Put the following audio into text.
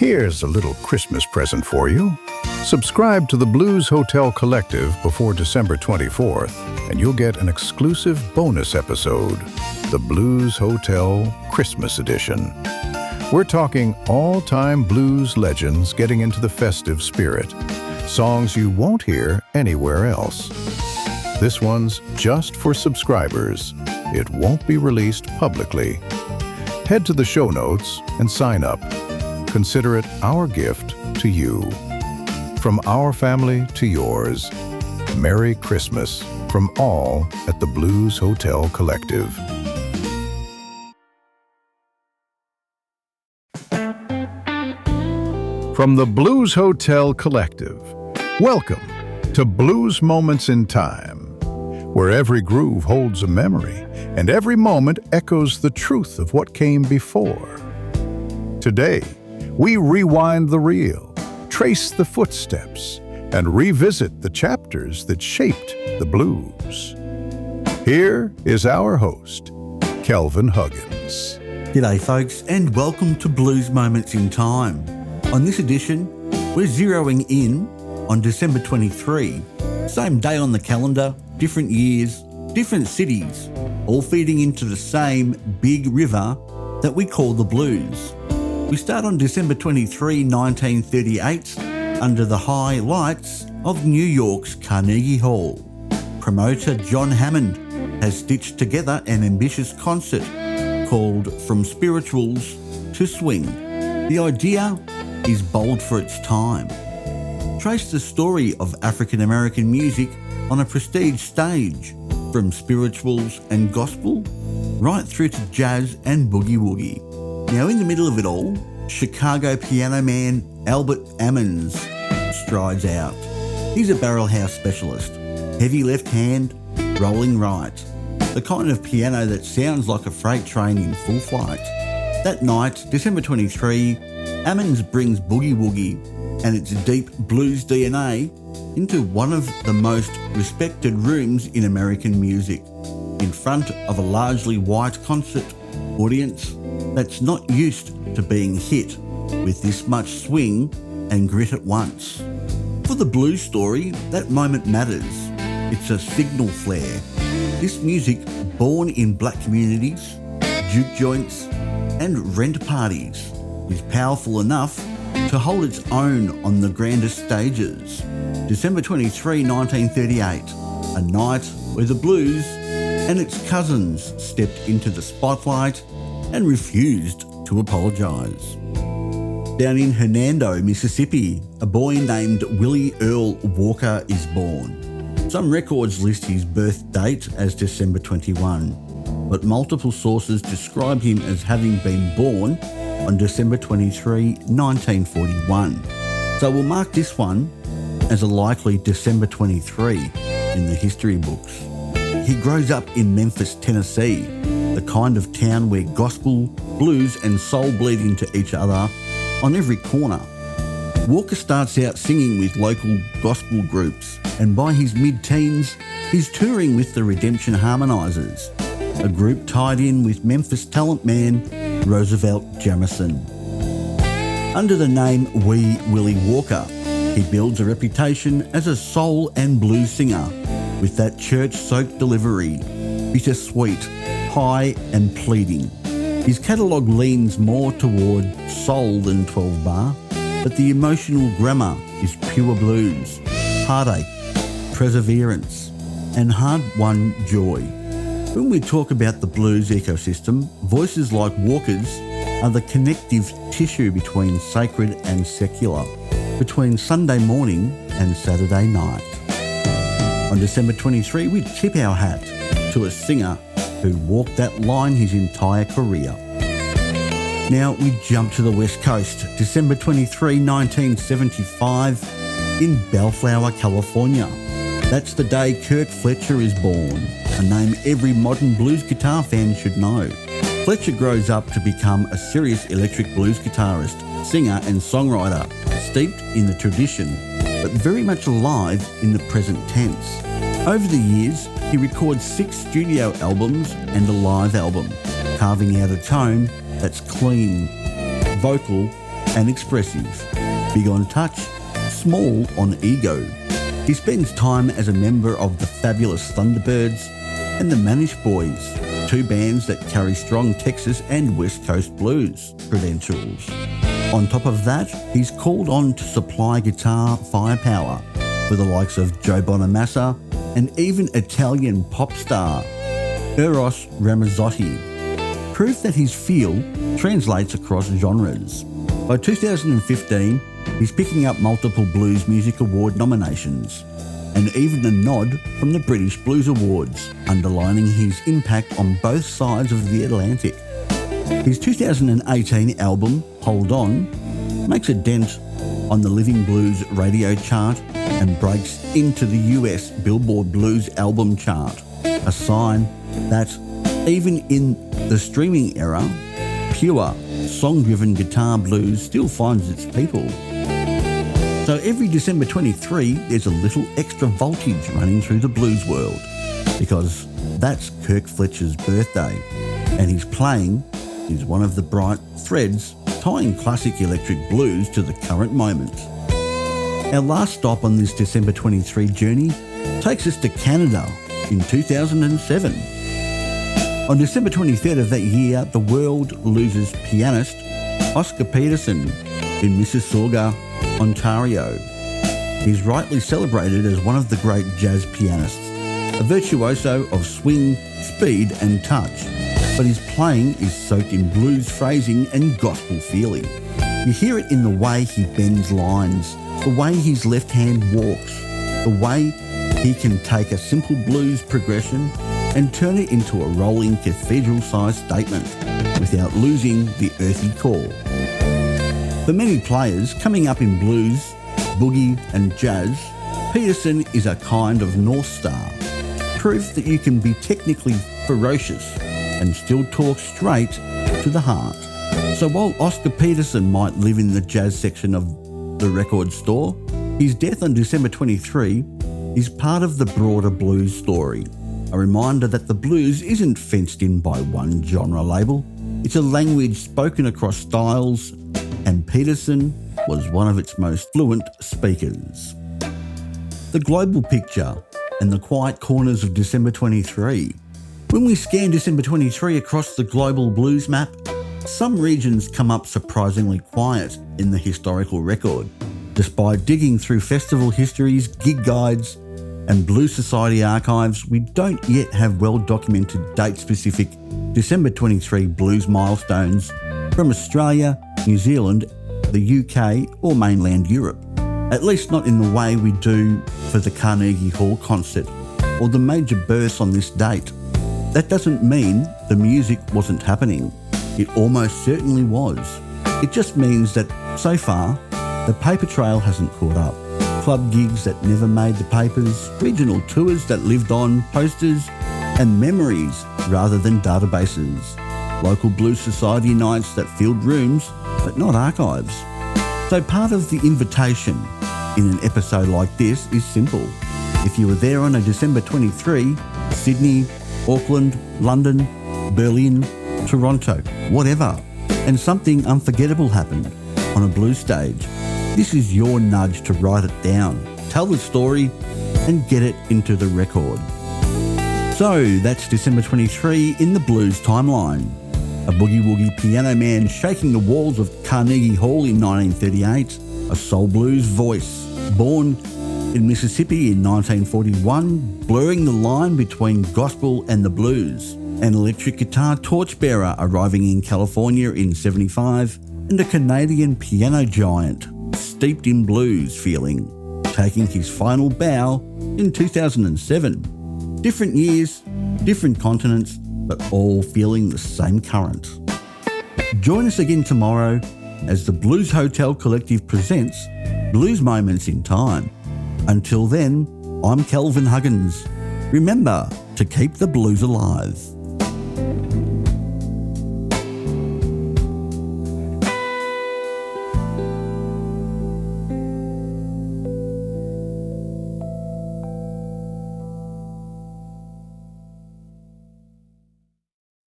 Here's a little Christmas present for you. Subscribe to the Blues Hotel Collective before December 24th, and you'll get an exclusive bonus episode, the Blues Hotel Christmas Edition. We're talking all-time blues legends getting into the festive spirit, songs you won't hear anywhere else. This one's just for subscribers. It won't be released publicly. Head to the show notes and sign up. Consider it our gift to you. From our family to yours, Merry Christmas from all at the Blues Hotel Collective. From the Blues Hotel Collective, welcome to Blues Moments in Time, where every groove holds a memory and every moment echoes the truth of what came before. Today, we rewind the reel, trace the footsteps, and revisit the chapters that shaped the blues. Here is our host, Kelvin Huggins. G'day folks, and welcome to Blues Moments in Time. On this edition, we're zeroing in on December 23, same day on the calendar, different years, different cities, all feeding into the same big river that we call the blues. We start on December 23, 1938, under the high lights of New York's Carnegie Hall. Promoter John Hammond has stitched together an ambitious concert called From Spirituals to Swing. The idea is bold for its time. Trace the story of African American music on a prestige stage, from spirituals and gospel right through to jazz and boogie woogie. Now, in the middle of it all, Chicago piano man Albert Ammons strides out. He's a barrel house specialist, heavy left hand, rolling right, the kind of piano that sounds like a freight train in full flight. That night, December 23, Ammons brings boogie woogie and its deep blues DNA into one of the most respected rooms in American music, in front of a largely white concert audience that's not used to being hit with this much swing and grit at once. For the blues story, that moment matters. It's a signal flare. This music, born in black communities, juke joints and rent parties, is powerful enough to hold its own on the grandest stages. December 23, 1938, a night where the blues and its cousins stepped into the spotlight and refused to apologise. Down in Hernando, Mississippi, a boy named Willie Earl Walker is born. Some records list his birth date as December 21, but multiple sources describe him as having been born on December 23, 1941. So we'll mark this one as a likely December 23 in the history books. He grows up in Memphis, Tennessee, the kind of town where gospel, blues and soul bleed into each other on every corner. Walker starts out singing with local gospel groups, and by his mid-teens, he's touring with the Redemption Harmonizers, a group tied in with Memphis talent man Roosevelt Jamison. Under the name Wee Willie Walker, he builds a reputation as a soul and blues singer with that church-soaked delivery, bittersweet, high and pleading. His catalogue leans more toward soul than 12-bar, but the emotional grammar is pure blues, heartache, perseverance, and hard-won joy. When we talk about the blues ecosystem, voices like Walker's are the connective tissue between sacred and secular, between Sunday morning and Saturday night. On December 23, we tip our hat to a singer who walked that line his entire career. Now we jump to the West Coast, December 23, 1975, in Bellflower, California. That's the day Kirk Fletcher is born, a name every modern blues guitar fan should know. Fletcher grows up to become a serious electric blues guitarist, singer and songwriter, steeped in the tradition, but very much alive in the present tense. Over the years, he records 6 studio albums and a live album, carving out a tone that's clean, vocal and expressive, big on touch, small on ego. He spends time as a member of the Fabulous Thunderbirds and the Manish Boys, two bands that carry strong Texas and West Coast blues credentials. On top of that, he's called on to supply guitar firepower for the likes of Joe Bonamassa and even Italian pop star Eros Ramazzotti. Proof that his feel translates across genres. By 2015, he's picking up multiple Blues Music Award nominations and even a nod from the British Blues Awards, underlining his impact on both sides of the Atlantic. His 2018 album, Hold On, makes a dent on the Living Blues radio chart and breaks into the US Billboard Blues album chart, a sign that even in the streaming era, pure, song-driven guitar blues still finds its people. So every December 23, there's a little extra voltage running through the blues world, because that's Kirk Fletcher's birthday, and his playing is one of the bright threads tying classic electric blues to the current moment. Our last stop on this December 23 journey takes us to Canada in 2007. On December 23rd of that year, the world loses pianist Oscar Peterson in Mississauga, Ontario. He's rightly celebrated as one of the great jazz pianists, a virtuoso of swing, speed and touch, but his playing is soaked in blues phrasing and gospel feeling. You hear it in the way he bends lines, the way his left hand walks, the way he can take a simple blues progression and turn it into a rolling cathedral-sized statement without losing the earthy core. For many players coming up in blues, boogie and jazz, Peterson is a kind of North Star, proof that you can be technically ferocious and still talk straight to the heart. So while Oscar Peterson might live in the jazz section of the record store, his death on December 23 is part of the broader blues story, a reminder that the blues isn't fenced in by one genre label. It's a language spoken across styles, and Peterson was one of its most fluent speakers. The global picture and the quiet corners of December 23. When we scan December 23 across the global blues map, some regions come up surprisingly quiet in the historical record. Despite digging through festival histories, gig guides, and Blues Society archives, we don't yet have well-documented date-specific December 23 blues milestones from Australia, New Zealand, the UK or mainland Europe, at least not in the way we do for the Carnegie Hall concert or the major births on this date. That doesn't mean the music wasn't happening. It almost certainly was. It just means that, so far, the paper trail hasn't caught up. Club gigs that never made the papers, regional tours that lived on posters and memories rather than databases, local Blues Society nights that filled rooms but not archives. So part of the invitation in an episode like this is simple. If you were there on a December 23, Sydney, Auckland, London, Berlin, Toronto, whatever, and something unforgettable happened on a blues stage, this is your nudge to write it down, tell the story, and get it into the record. So that's December 23 in the blues timeline. A boogie-woogie piano man shaking the walls of Carnegie Hall in 1938, a soul blues voice born in Mississippi in 1941, blurring the line between gospel and the blues, an electric guitar torchbearer arriving in California in 75, and a Canadian piano giant steeped in blues feeling, taking his final bow in 2007. Different years, different continents, but all feeling the same current. Join us again tomorrow as the Blues Hotel Collective presents Blues Moments in Time. Until then, I'm Kelvin Huggins. Remember to keep the blues alive.